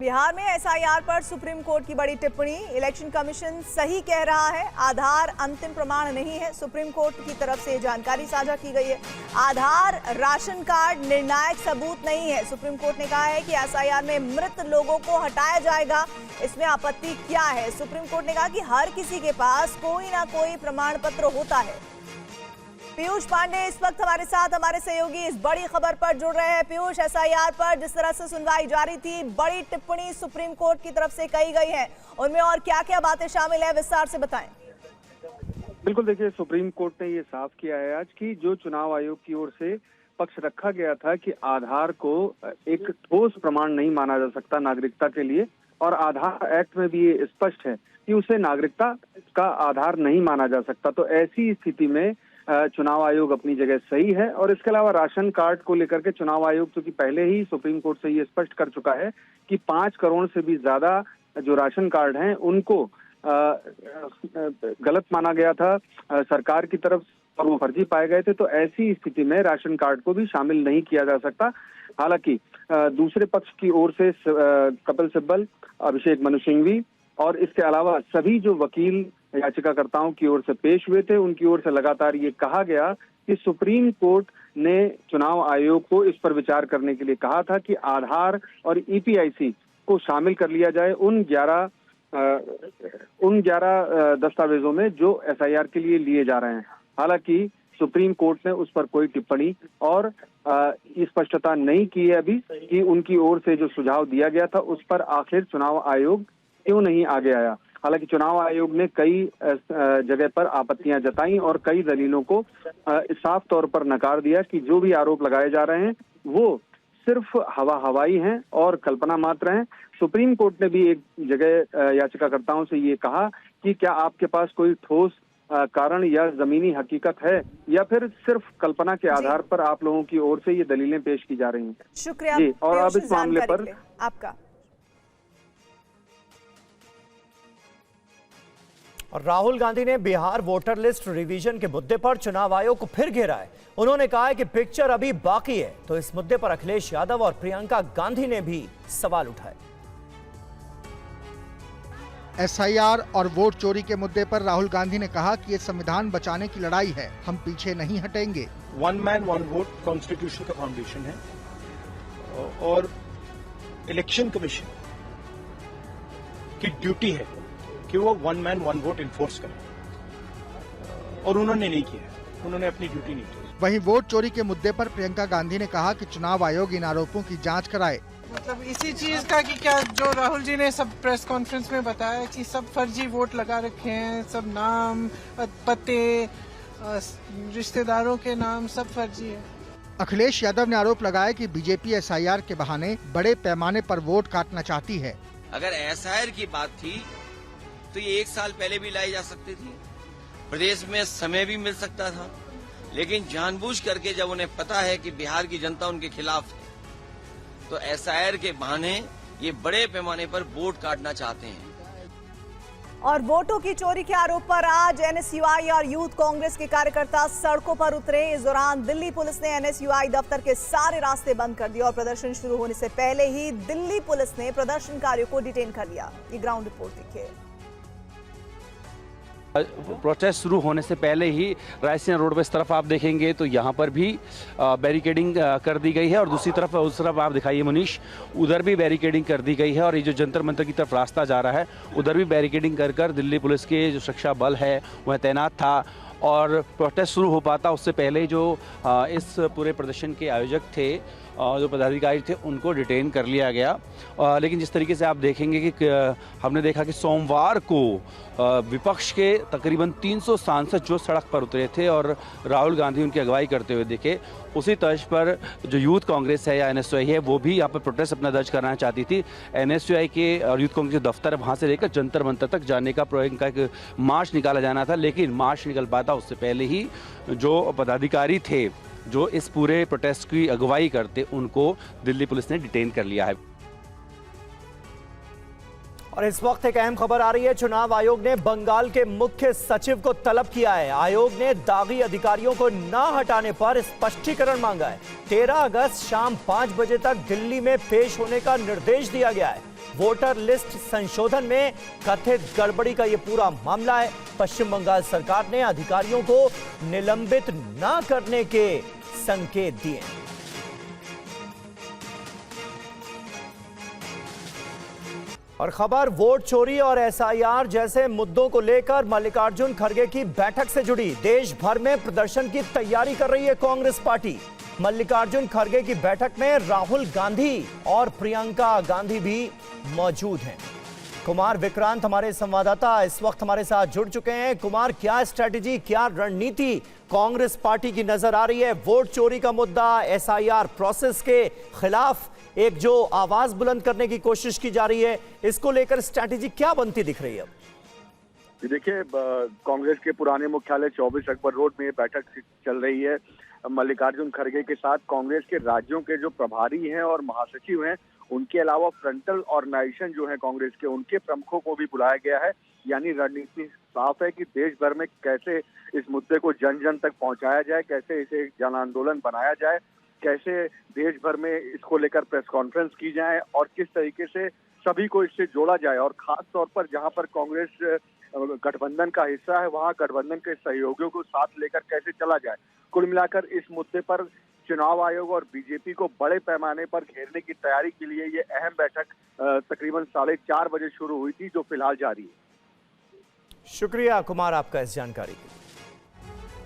बिहार में एसआईआर पर supreme court की बड़ी टिप्पणी। इलेक्शन कमीशन सही कह रहा है, आधार अंतिम प्रमाण नहीं है। सुप्रीम कोर्ट की तरफ से जानकारी साझा की गई है। आधार राशन कार्ड निर्णायक सबूत नहीं है। सुप्रीम कोर्ट ने कहा है कि एसआईआर में मृत लोगों को हटाया जाएगा, इसमें आपत्ति क्या है। सुप्रीम कोर्ट ने कहा कि हर किसी के पास कोई ना कोई प्रमाण पत्र होता है। पीयूष पांडे इस वक्त हमारे साथ, हमारे सहयोगी इस बड़ी खबर पर जुड़ रहे हैं। पीयूष, एसआईआर पर जिस तरह से सुनवाई जारी थी, बड़ी टिप्पणी सुप्रीम कोर्ट की तरफ से कही गई है, उनमें और क्या क्या बातें शामिल है, विस्तार से बताएं। बिल्कुल, देखिए, सुप्रीम कोर्ट ने ये साफ किया है आज कि जो चुनाव आयोग की ओर से पक्ष रखा गया था कि आधार को एक ठोस प्रमाण नहीं माना जा सकता नागरिकता के लिए, और आधार एक्ट में भी ये स्पष्ट है कि उसे नागरिकता का आधार नहीं माना जा सकता। तो ऐसी स्थिति में चुनाव आयोग अपनी जगह सही है। और इसके अलावा राशन कार्ड को लेकर के चुनाव आयोग क्योंकि पहले ही सुप्रीम कोर्ट से ये स्पष्ट कर चुका है कि 5 करोड़ से भी ज्यादा जो राशन कार्ड हैं उनको गलत माना गया था सरकार की तरफ और वो फर्जी पाए गए थे। तो ऐसी स्थिति में राशन कार्ड को भी शामिल नहीं किया जा सकता। हालांकि दूसरे पक्ष की ओर से कपिल सिब्बल, अभिषेक मनु सिंघवी और इसके अलावा सभी जो वकील याचिकाकर्ताओं की ओर से पेश हुए थे, उनकी ओर से लगातार ये कहा गया कि सुप्रीम कोर्ट ने चुनाव आयोग को इस पर विचार करने के लिए कहा था कि आधार और ईपीआईसी को शामिल कर लिया जाए उन 11 दस्तावेजों में जो एसआईआर के लिए लिए जा रहे हैं। हालांकि सुप्रीम कोर्ट ने उस पर कोई टिप्पणी और स्पष्टता नहीं की है अभी कि उनकी ओर से जो सुझाव दिया गया था उस पर आखिर चुनाव आयोग क्यों नहीं आगे आया। हालांकि चुनाव आयोग ने कई जगह पर आपत्तियां जताई और कई दलीलों को साफ तौर पर नकार दिया कि जो भी आरोप लगाए जा रहे हैं वो सिर्फ हवाई हैं और कल्पना मात्र हैं। सुप्रीम कोर्ट ने भी एक जगह याचिकाकर्ताओं से ये कहा कि क्या आपके पास कोई ठोस कारण या जमीनी हकीकत है या फिर सिर्फ कल्पना के आधार पर आप लोगों की ओर से ये दलीलें पेश की जा रही हैं। शुक्रिया जी, और अब इस मामले पर आपका। और राहुल गांधी ने बिहार वोटर लिस्ट रिवीजन के मुद्दे पर चुनाव आयोग को फिर घेरा है। उन्होंने कहा है कि पिक्चर अभी बाकी है। तो इस मुद्दे पर अखिलेश यादव और प्रियंका गांधी ने भी सवाल उठाए। एसआईआर और वोट चोरी के मुद्दे पर राहुल गांधी ने कहा कि ये संविधान बचाने की लड़ाई है, हम पीछे नहीं हटेंगे। One man one vote constitution का फाउंडेशन है और इलेक्शन कमीशन की ड्यूटी है कि वो one man one vote enforce करें, और उन्होंने नहीं किया, उन्होंने अपनी ड्यूटी नहीं की। वहीं वोट चोरी के मुद्दे पर प्रियंका गांधी ने कहा कि चुनाव आयोग इन आरोपों की जांच कराए। मतलब इसी चीज का कि क्या जो राहुल जी ने सब प्रेस कॉन्फ्रेंस में बताया कि सब फर्जी वोट लगा रखे हैं, सब नाम पते रिश्तेदारों के नाम सब फर्जी है। अखिलेश यादव ने आरोप लगाया कि बीजेपी एसआईआर के बहाने बड़े पैमाने पर वोट काटना चाहती है। अगर एसआईआर की बात थी तो ये 1 साल पहले भी लाई जा सकती थी, प्रदेश में समय भी मिल सकता था, लेकिन जानबूझ करके जब उन्हें पता है कि बिहार की जनता उनके खिलाफ है तो एसआईआर के बहाने ये बड़े पैमाने पर वोट काटना चाहते हैं। और वोटों की चोरी के आरोप पर आज एनएसयूआई और यूथ कांग्रेस के कार्यकर्ता सड़कों पर उतरे। इस दौरान दिल्ली पुलिस ने एनएसयूआई दफ्तर के सारे रास्ते बंद कर दिए और प्रदर्शन शुरू होने से पहले ही दिल्ली पुलिस ने प्रदर्शनकारियों को डिटेन कर लिया। ये ग्राउंड रिपोर्ट देखिए। प्रोटेस्ट शुरू होने से पहले ही रायसीना रोड पर इस तरफ आप देखेंगे तो यहाँ पर भी बैरिकेडिंग कर दी गई है, और दूसरी तरफ उस तरफ आप दिखाइए मनीष, उधर भी बैरिकेडिंग कर दी गई है। और ये जो जंतर मंतर की तरफ रास्ता जा रहा है उधर भी बैरिकेडिंग कर दिल्ली पुलिस के जो सुरक्षा बल है वह तैनात था, और प्रोटेस्ट शुरू हो पाता उससे पहले जो इस पूरे प्रदर्शन के आयोजक थे, जो पदाधिकारी थे, उनको डिटेन कर लिया गया। लेकिन जिस तरीके से आप देखेंगे कि हमने देखा कि सोमवार को विपक्ष के तकरीबन 300 सांसद जो सड़क पर उतरे थे और राहुल गांधी उनकी अगुवाई करते हुए दिखे, उसी तर्ज पर जो यूथ कांग्रेस है या एनएसयूआई है वो भी यहाँ पर प्रोटेस्ट अपना दर्ज कराना चाहती थी। एनएसयूआई के और यूथ कांग्रेस के दफ्तर वहाँ से लेकर जंतर मंतर तक जाने का एक मार्च निकाला जाना था, लेकिन मार्च निकल पाता उससे पहले ही जो पदाधिकारी थे जो इस पूरे प्रोटेस्ट की अगुवाई करते उनको दिल्ली पुलिस ने डिटेन कर लिया है। और इस वक्त एक अहम खबर आ रही है। चुनाव आयोग ने बंगाल के मुख्य सचिव को तलब किया है। आयोग ने दागी अधिकारियों को न हटाने पर स्पष्टीकरण मांगा है। 13 अगस्त शाम 5 बजे तक दिल्ली में पेश होने का निर्देश दिया गया है। वोटर लिस्ट संशोधन में कथित गड़बड़ी का यह पूरा मामला है। पश्चिम बंगाल सरकार ने अधिकारियों को निलंबित न करने के संकेत दिए। और खबर वोट चोरी और एसआईआर जैसे मुद्दों को लेकर मल्लिकार्जुन खड़गे की बैठक से जुड़ी। देश भर में प्रदर्शन की तैयारी कर रही है कांग्रेस पार्टी। मल्लिकार्जुन खड़गे की बैठक में राहुल गांधी और प्रियंका गांधी भी मौजूद हैं। कुमार विक्रांत हमारे संवाददाता इस वक्त हमारे साथ जुड़ चुके हैं। कुमार, क्या स्ट्रेटेजी, क्या रणनीति कांग्रेस पार्टी की नजर आ रही है? वोट चोरी का मुद्दा, एसआईआर प्रोसेस के खिलाफ एक जो आवाज बुलंद करने की कोशिश की जा रही है, इसको लेकर स्ट्रैटेजी क्या बनती दिख रही है? देखिए, कांग्रेस के पुराने मुख्यालय 24 अकबर रोड में बैठक चल रही है। मल्लिकार्जुन खड़गे के साथ कांग्रेस के राज्यों के जो प्रभारी हैं और महासचिव हैं, उनके अलावा फ्रंटल ऑर्गेनाइजेशन जो है कांग्रेस के, उनके प्रमुखों को भी बुलाया गया है। यानी रणनीति साफ है कि देश भर में कैसे इस मुद्दे को जन जन तक पहुंचाया जाए, कैसे इसे जन आंदोलन बनाया जाए, कैसे देश भर में इसको लेकर प्रेस कॉन्फ्रेंस की जाए और किस तरीके से सभी को इससे जोड़ा जाए। और खास तौर पर जहां पर कांग्रेस गठबंधन का हिस्सा है, वहां गठबंधन के सहयोगियों को साथ लेकर कैसे चला जाए। कुल मिलाकर इस मुद्दे पर चुनाव आयोग और बीजेपी को बड़े पैमाने पर घेरने की तैयारी के लिए ये अहम बैठक तकरीबन 4:30 बजे शुरू हुई थी, जो फिलहाल जारी है। शुक्रिया कुमार आपका इस जानकारी के लिए।